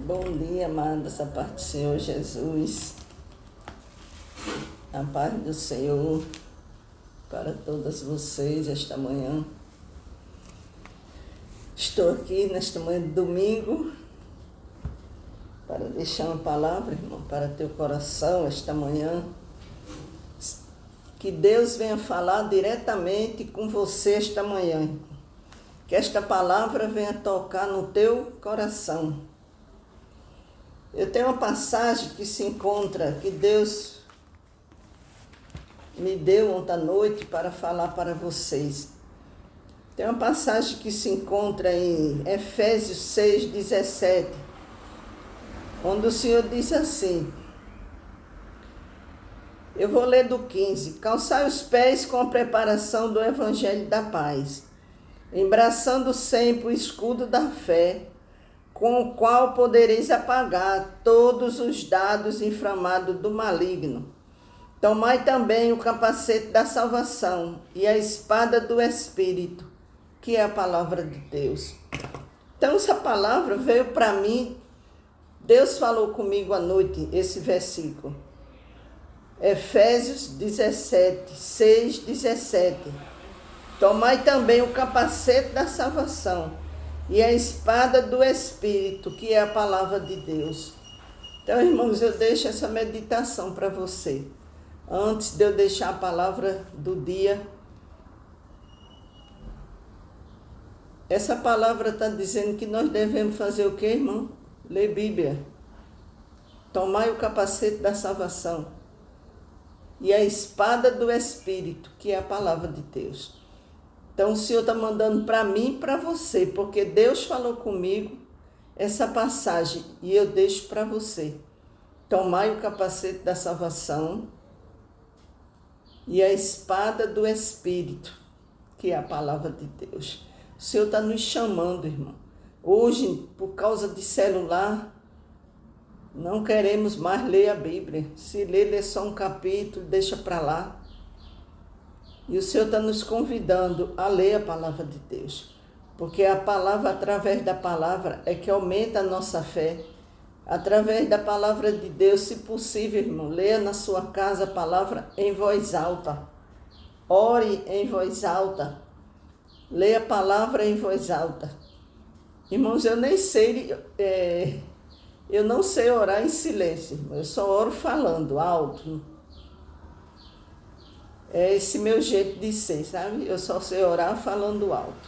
Bom dia, amados, a paz do Senhor Jesus, a paz do Senhor para todas vocês esta manhã. Estou aqui nesta manhã de domingo para deixar uma palavra, irmão, para teu coração esta manhã. Que Deus venha falar diretamente com você esta manhã, irmão. Que esta palavra venha tocar no teu coração. Eu tenho uma passagem que se encontra, que Deus me deu ontem à noite para falar para vocês. Tem uma passagem que se encontra em Efésios 6:17, onde o Senhor diz assim, eu vou ler do 15, calçai os pés com a preparação do Evangelho da Paz, embraçando sempre o escudo da fé, com o qual podereis apagar todos os dardos inflamados do maligno. Tomai também o capacete da salvação e a espada do Espírito, que é a palavra de Deus. Então essa palavra veio para mim, Deus falou comigo à noite, esse versículo. Efésios 6:17. Tomai também o capacete da salvação e a espada do Espírito, que é a palavra de Deus. Então, irmãos, eu deixo essa meditação para você. Antes de eu deixar a palavra do dia, essa palavra está dizendo que nós devemos fazer o quê, irmão? Ler Bíblia. Tomai o capacete da salvação e a espada do Espírito, que é a palavra de Deus. Então, o Senhor está mandando para mim e para você, porque Deus falou comigo essa passagem e eu deixo para você. Tomai o capacete da salvação e a espada do Espírito, que é a palavra de Deus. O Senhor está nos chamando, irmão. Hoje, por causa de celular, não queremos mais ler a Bíblia. Se ler só um capítulo, deixa para lá. E o Senhor está nos convidando a ler a palavra de Deus. Porque a palavra, através da palavra, é que aumenta a nossa fé. Através da palavra de Deus, se possível, irmão, leia na sua casa a palavra em voz alta. Ore em voz alta. Leia a palavra em voz alta. Irmãos, eu nem sei, eu não sei orar em silêncio, irmão. Eu só oro falando alto. É esse meu jeito de ser, sabe? Eu só sei orar falando alto.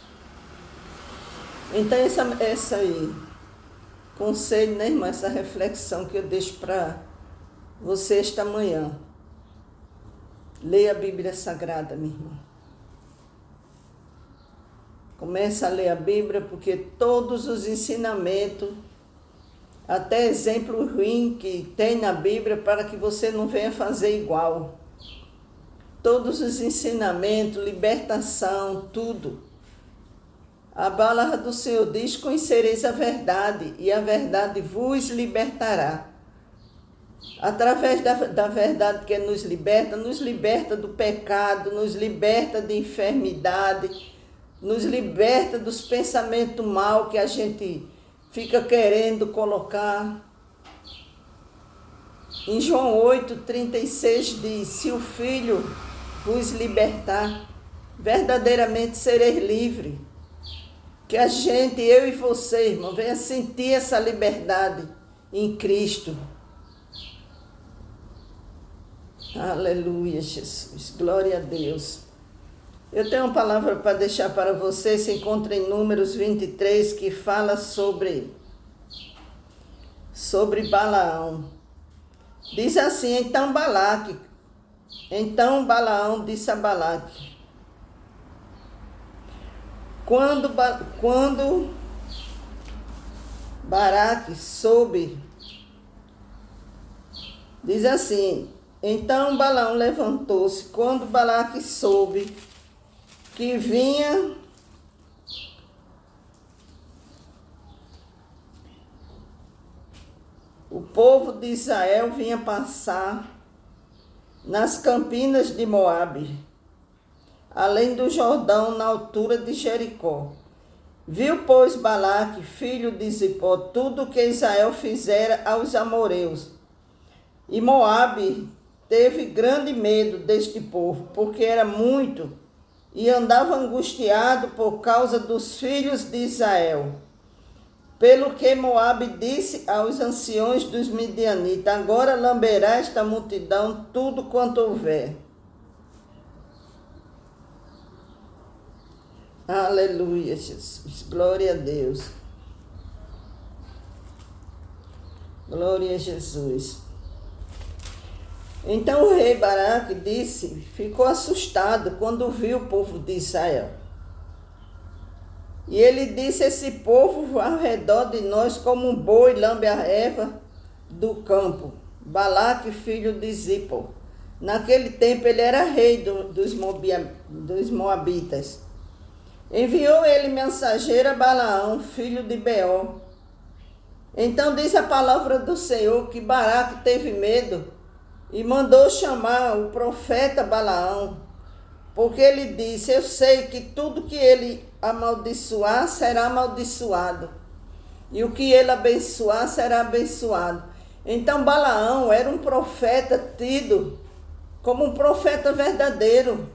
Então, essa aí, conselho, né, irmã? Essa reflexão que eu deixo para você esta manhã. Leia a Bíblia Sagrada, minha irmã. Começa a ler a Bíblia, porque todos os ensinamentos, até exemplo ruim que tem na Bíblia, para que você não venha fazer igual. Todos os ensinamentos, libertação, tudo. A palavra do Senhor diz, conhecereis a verdade, e a verdade vos libertará. Através da verdade que nos liberta do pecado, nos liberta de enfermidade, nos liberta dos pensamentos maus que a gente fica querendo colocar. Em João 8:36 diz, se o Filho vos libertar, verdadeiramente sereis livres. Que a gente, eu e você, irmão, venha sentir essa liberdade em Cristo. Aleluia, Jesus. Glória a Deus. Eu tenho uma palavra para deixar para você, se encontra em Números 23, que fala sobre Balaão. Diz assim, então Balaão disse a Balaque, quando Baraque soube, diz assim, então Balaão levantou-se, quando Balaque soube que vinha o povo de Israel vinha passar nas campinas de Moabe, além do Jordão, na altura de Jericó. Viu, pois, Balaque, filho de Zippor, tudo o que Israel fizera aos amoreus. E Moabe teve grande medo deste povo, porque era muito, e andava angustiado por causa dos filhos de Israel. Pelo que Moabe disse aos anciões dos midianitas: agora lamberá esta multidão tudo quanto houver. Aleluia, Jesus. Glória a Deus. Glória a Jesus. Então o rei Baraque ficou assustado quando viu o povo de Israel. E ele disse: esse povo ao redor de nós como um boi lambe a erva do campo. Balaque, filho de Zippor. Naquele tempo ele era rei dos Moabitas. Enviou ele mensageiro a Balaão, filho de Beor. Então diz a palavra do Senhor que Baraque teve medo e mandou chamar o profeta Balaão, porque ele disse: eu sei que tudo que ele amaldiçoar será amaldiçoado, e o que ele abençoar será abençoado. Então Balaão era um profeta tido como um profeta verdadeiro.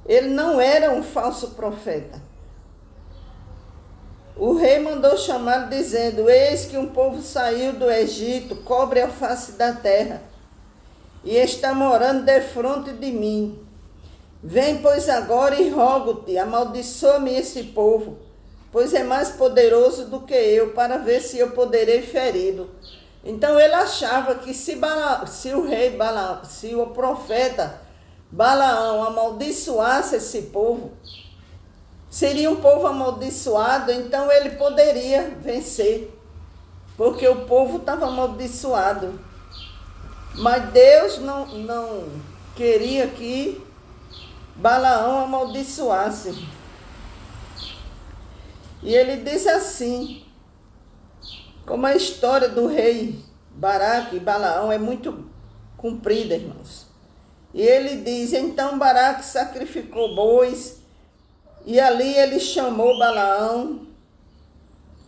Ele não era um falso profeta. O rei mandou chamá-lo dizendo: eis que um povo saiu do Egito, cobre a face da terra, e está morando defronte de mim. Vem, pois, agora e rogo-te, amaldiçoa-me esse povo, pois é mais poderoso do que eu, para ver se eu poderei feri-lo. Então ele achava que se o profeta Balaão amaldiçoasse esse povo, seria um povo amaldiçoado, então ele poderia vencer, porque o povo estava amaldiçoado. Mas Deus não queria que Balaão amaldiçoasse. E ele disse assim, como a história do rei Baraque e Balaão é muito comprida, irmãos. E ele diz: então Baraque sacrificou bois, e ali ele chamou Balaão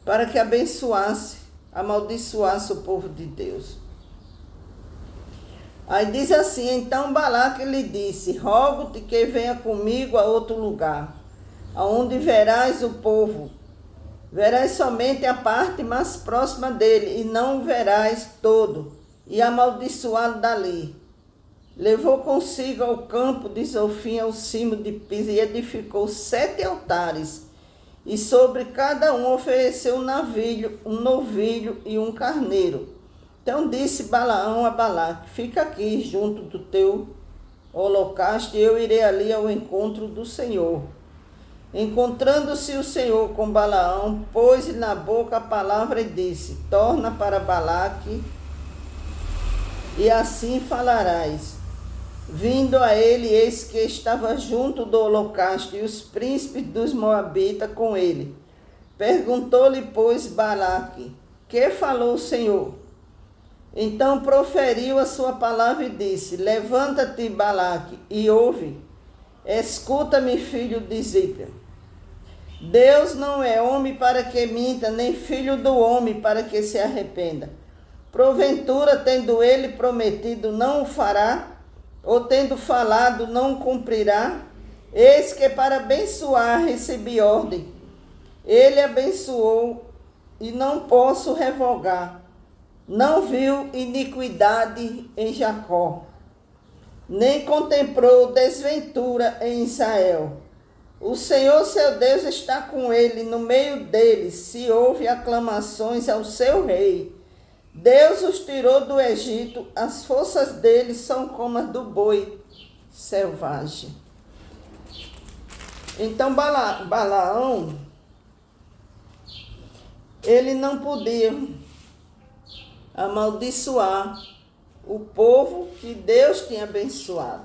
para que amaldiçoasse o povo de Deus. Aí diz assim: então Balaque lhe disse: rogo-te que venha comigo a outro lugar, aonde verás o povo. Verás somente a parte mais próxima dele, e não o verás todo, e amaldiçoá-lo dali. Levou consigo ao campo de Zofim, ao cimo de Pisa, e edificou 7 altares, e sobre cada um ofereceu um novilho e um carneiro. Então disse Balaão a Balaque: fica aqui junto do teu holocausto, e eu irei ali ao encontro do Senhor. Encontrando-se o Senhor com Balaão, pôs-lhe na boca a palavra e disse: torna para Balaque, e assim falarás. Vindo a ele, eis que estava junto do holocausto, e os príncipes dos Moabitas com ele. Perguntou-lhe, pois, Balaque: que falou o Senhor? Então proferiu a sua palavra e disse: levanta-te, Balaque, e ouve. Escuta-me, filho de Zippor. Deus não é homem para que minta, nem filho do homem para que se arrependa. Porventura, tendo ele prometido, não o fará? Ou tendo falado, não o cumprirá? Eis que para abençoar recebi ordem. Ele abençoou e não posso revogar. Não viu iniquidade em Jacó, nem contemplou desventura em Israel. O Senhor seu Deus está com ele, no meio deles se ouve aclamações ao seu rei. Deus os tirou do Egito, as forças deles são como as do boi selvagem. Então Balaão, ele não podia amaldiçoar o povo que Deus tinha abençoado.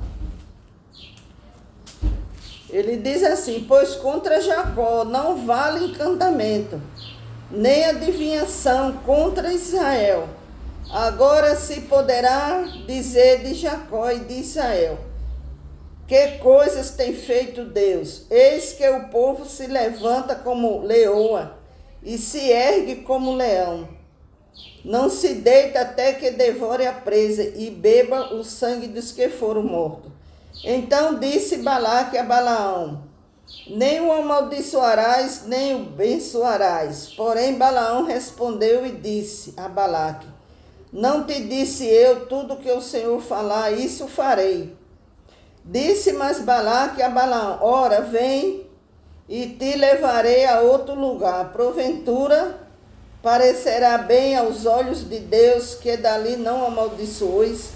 Ele diz assim: pois contra Jacó não vale encantamento, nem adivinhação contra Israel. Agora se poderá dizer de Jacó e de Israel: Que coisas tem feito Deus? Eis que o povo se levanta como leoa e se ergue como leão. Não se deita até que devore a presa e beba o sangue dos que foram mortos. Então disse Balaque a Balaão: nem o amaldiçoarás, nem o abençoarás. Porém Balaão respondeu e disse a Balaque: não te disse eu tudo que o Senhor falar, isso farei. Disse mais Balaque a Balaão: ora, vem e te levarei a outro lugar. Porventura parecerá bem aos olhos de Deus que dali não amaldiçoes.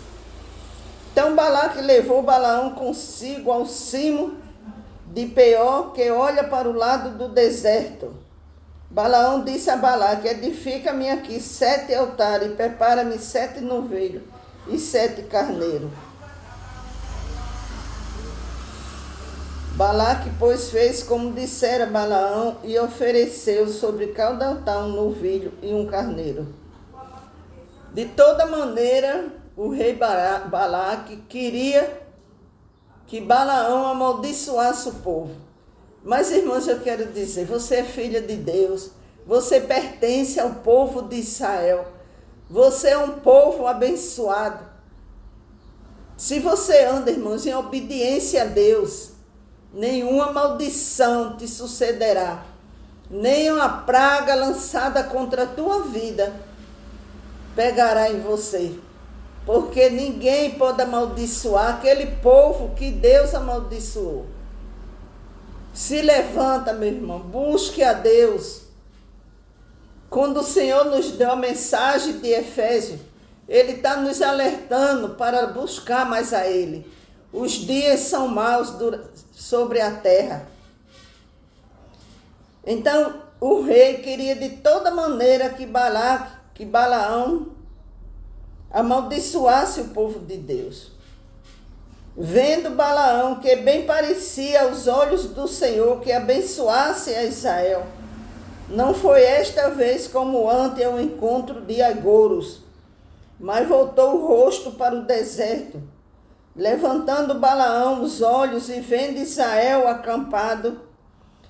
Então Balaque levou Balaão consigo ao cimo de Peor, que olha para o lado do deserto. Balaão disse a Balaque: edifica-me aqui 7 altares, e prepara-me 7 novilhos e 7 carneiros. Balaque, pois, fez como dissera Balaão e ofereceu sobre cada altar um novilho e um carneiro. De toda maneira, o rei Balaque queria que Balaão amaldiçoasse o povo. Mas, irmãos, eu quero dizer, você é filha de Deus, você pertence ao povo de Israel, você é um povo abençoado. Se você anda, irmãos, em obediência a Deus, nenhuma maldição te sucederá, nem uma praga lançada contra a tua vida pegará em você, porque ninguém pode amaldiçoar aquele povo que Deus amaldiçoou. Se levanta, meu irmão, busque a Deus. Quando o Senhor nos deu a mensagem de Efésios, Ele está nos alertando para buscar mais a Ele. Os dias são maus sobre a terra. Então, o rei queria de toda maneira que Balaão amaldiçoasse o povo de Deus. Vendo Balaão que bem parecia aos olhos do Senhor que abençoasse a Israel, não foi esta vez como antes ao encontro de agouros, mas voltou o rosto para o deserto. Levantando Balaão os olhos e vendo Israel acampado,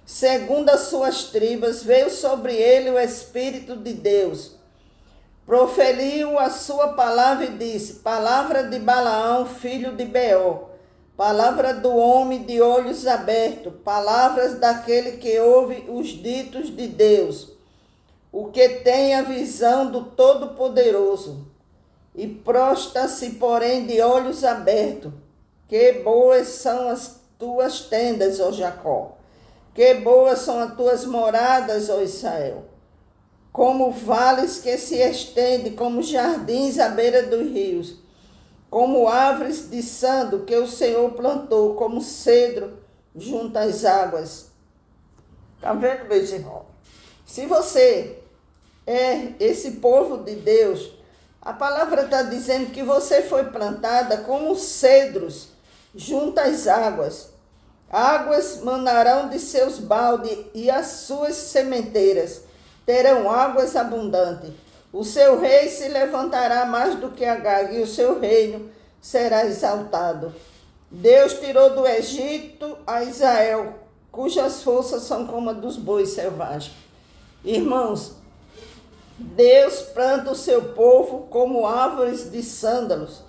segundo as suas tribos, veio sobre ele o Espírito de Deus. Proferiu a sua palavra e disse: palavra de Balaão, filho de Beor, palavra do homem de olhos abertos, palavras daquele que ouve os ditos de Deus, o que tem a visão do Todo-Poderoso. E prostra-se, porém, de olhos abertos. Que boas são as tuas tendas, ó Jacó. Que boas são as tuas moradas, ó Israel. Como vales que se estendem, como jardins à beira dos rios. Como árvores de sando que o Senhor plantou, como cedro junto às águas. Está vendo, meus irmãos? Se você é esse povo de Deus, a palavra está dizendo que você foi plantada como cedros junto às águas. Águas manarão de seus baldes e as suas sementeiras terão águas abundantes. O seu rei se levantará mais do que Agag e o seu reino será exaltado. Deus tirou do Egito a Israel, cujas forças são como a dos bois selvagens. Irmãos, Deus planta o seu povo como árvores de sândalos.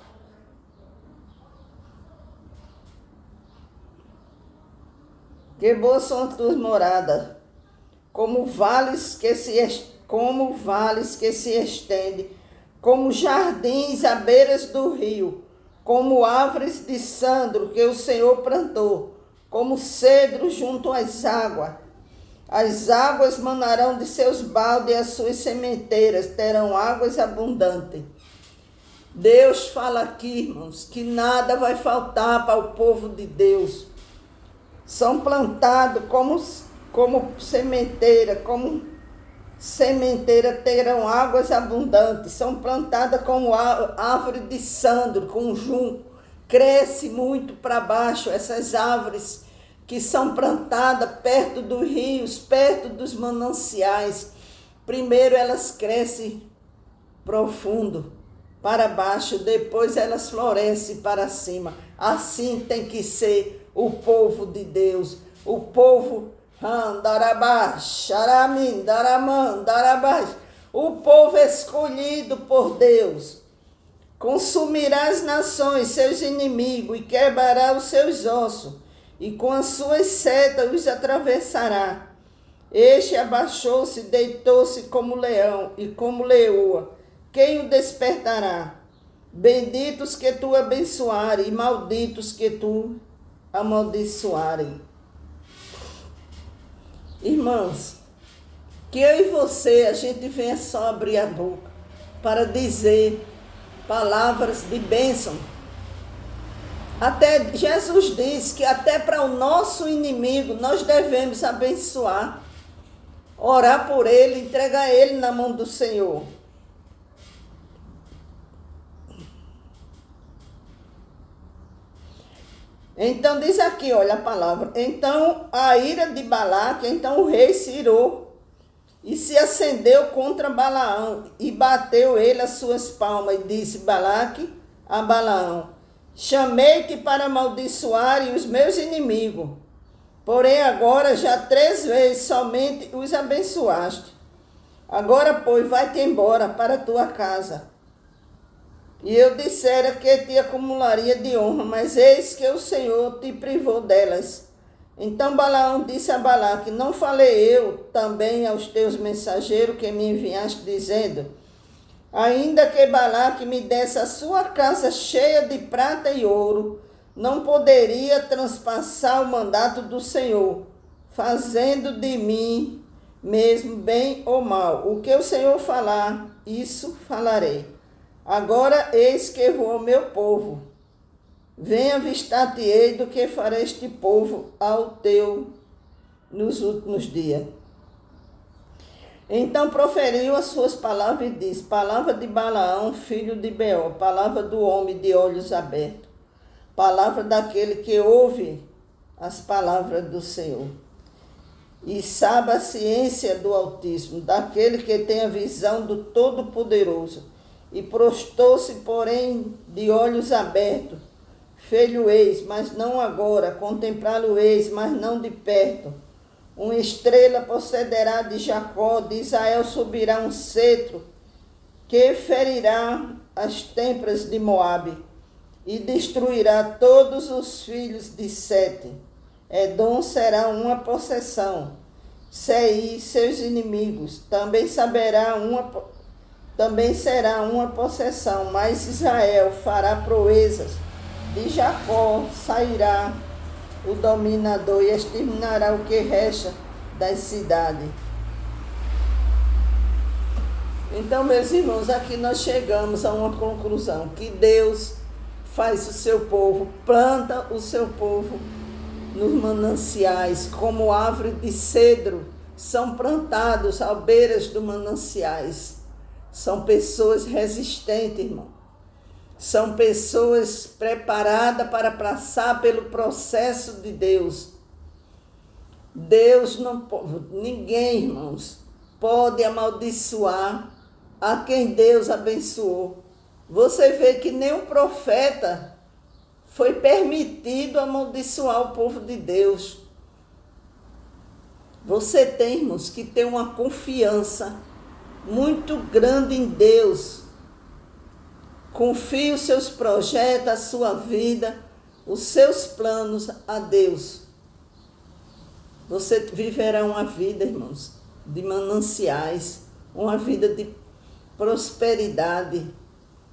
Que boas são as tuas moradas, como vales que se estendem, como jardins à beiras do rio, como árvores de sandro que o Senhor plantou, como cedro junto às águas. As águas manarão de seus baldes e as suas sementeiras terão águas abundantes. Deus fala aqui, irmãos, que nada vai faltar para o povo de Deus. São plantados como sementeira terão águas abundantes. São plantadas como árvore de sandro, com junco. Cresce muito para baixo essas árvores que são plantadas perto dos rios, perto dos mananciais. Primeiro elas crescem profundo, para baixo, depois elas florescem para cima. Assim tem que ser o povo de Deus, o povo o povo escolhido por Deus. Consumirá as nações, seus inimigos, e quebrará os seus ossos, e com as suas setas os atravessará. Este abaixou-se, deitou-se como leão e como leoa. Quem o despertará? Benditos que tu abençoares, e malditos que tu amaldiçoares. Irmãos, que eu e você, a gente venha só abrir a boca para dizer palavras de bênção. Até Jesus diz que até para o nosso inimigo nós devemos abençoar, orar por ele, entregar ele na mão do Senhor. Então diz aqui, olha a palavra. Então a ira de Balaque, então o rei se irou e se acendeu contra Balaão e bateu ele as suas palmas e disse Balaque a Balaão: chamei-te para amaldiçoar os meus inimigos, porém agora já 3 vezes somente os abençoaste. Agora, pois, vai-te embora para a tua casa. E eu dissera que te acumularia de honra, mas eis que o Senhor te privou delas. Então Balaão disse a Balaque: não falei eu também aos teus mensageiros que me enviaste, dizendo: ainda que Balaque me desse a sua casa cheia de prata e ouro, não poderia transpassar o mandato do Senhor, fazendo de mim mesmo bem ou mal. O que o Senhor falar, isso falarei. Agora eis que vou ao meu povo. Venha avistar-te-ei do que fará este povo ao teu nos últimos dias. Então proferiu as suas palavras e disse: palavra de Balaão, filho de Beor, palavra do homem de olhos abertos, palavra daquele que ouve as palavras do Senhor e sabe a ciência do Altíssimo, daquele que tem a visão do Todo-Poderoso. E prostou-se, porém, de olhos abertos. Fê-lo-eis, mas não agora, contemplá-lo-eis, mas não de perto. Uma estrela procederá de Jacó, de Israel subirá um cetro, que ferirá as têmporas de Moabe, e destruirá todos os filhos de Sete. Edom será uma possessão, Seir seus inimigos, também será uma possessão, mas Israel fará proezas. De Jacó sairá o dominador e exterminará o que resta das cidades. Então, meus irmãos, aqui nós chegamos a uma conclusão, que Deus faz o seu povo, planta o seu povo nos mananciais, como árvore de cedro, são plantados à beiras dos mananciais. São pessoas resistentes, irmão. São pessoas preparadas para passar pelo processo de Deus. Deus não pode, ninguém, irmãos, pode amaldiçoar a quem Deus abençoou. Você vê que nem o profeta foi permitido amaldiçoar o povo de Deus. Você tem, irmãos, que ter uma confiança muito grande em Deus. Confie os seus projetos, a sua vida, os seus planos a Deus. Você viverá uma vida, irmãos, de mananciais, uma vida de prosperidade.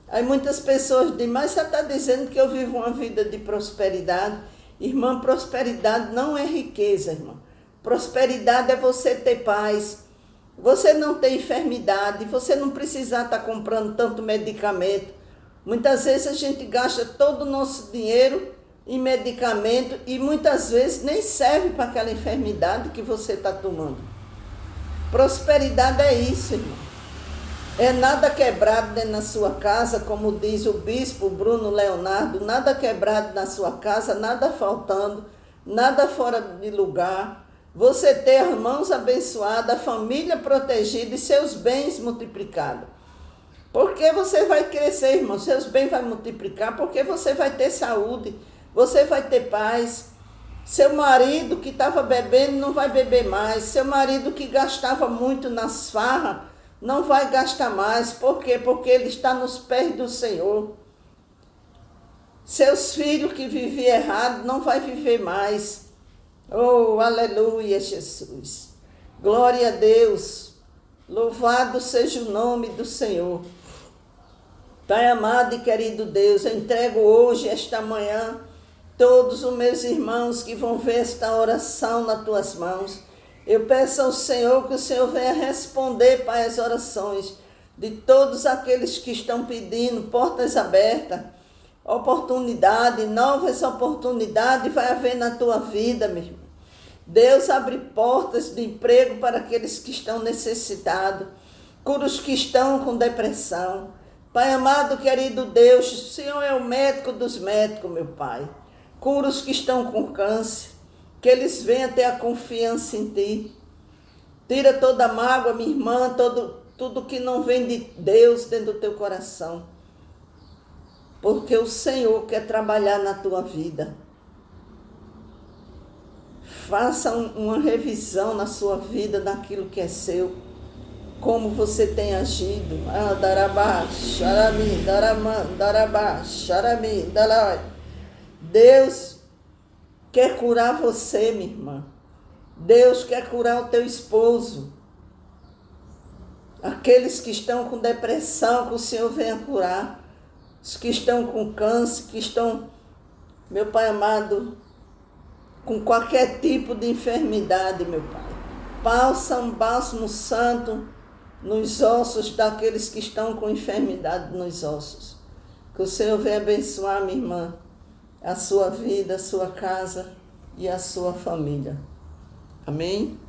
Aí muitas pessoas dizem, mas você está dizendo que eu vivo uma vida de prosperidade? Irmã, prosperidade não é riqueza, irmã. Prosperidade é você ter paz, você não ter enfermidade, você não precisar estar comprando tanto medicamento. Muitas vezes a gente gasta todo o nosso dinheiro em medicamento e muitas vezes nem serve para aquela enfermidade que você está tomando. Prosperidade é isso, irmão. É nada quebrado dentro da sua casa, como diz o bispo Bruno Leonardo, nada quebrado na sua casa, nada faltando, nada fora de lugar. Você ter irmãos abençoados, a família protegida e seus bens multiplicados. Porque você vai crescer, irmão, seus bens vão multiplicar, porque você vai ter saúde, você vai ter paz. Seu marido que estava bebendo não vai beber mais. Seu marido que gastava muito nas farras não vai gastar mais. Por quê? Porque ele está nos pés do Senhor. Seus filhos que viviam errado não vai viver mais. Oh, aleluia, Jesus. Glória a Deus. Louvado seja o nome do Senhor. Pai amado e querido Deus, eu entrego hoje, esta manhã, todos os meus irmãos que vão ver esta oração nas tuas mãos. Eu peço ao Senhor que o Senhor venha responder, Pai, as orações de todos aqueles que estão pedindo portas abertas, oportunidade, novas oportunidades vai haver na tua vida, meu irmão. Deus abre portas de emprego para aqueles que estão necessitados, cura os que estão com depressão. Pai amado, querido Deus, o Senhor é o médico dos médicos, meu Pai. Cura os que estão com câncer, que eles venham ter a confiança em Ti. Tira toda a mágoa, minha irmã, tudo que não vem de Deus dentro do teu coração. Porque o Senhor quer trabalhar na tua vida. Faça uma revisão na sua vida, daquilo que é seu. Como você tem agido. Darabá, xarami, daramã, darabá, xarami, darai. Deus quer curar você, minha irmã. Deus quer curar o teu esposo. Aqueles que estão com depressão, que o Senhor venha curar. Os que estão com câncer, que estão, meu Pai amado, com qualquer tipo de enfermidade, meu Pai. Passa um bálsamo santo nos ossos daqueles que estão com enfermidade nos ossos. Que o Senhor venha abençoar, minha irmã, a sua vida, a sua casa e a sua família. Amém?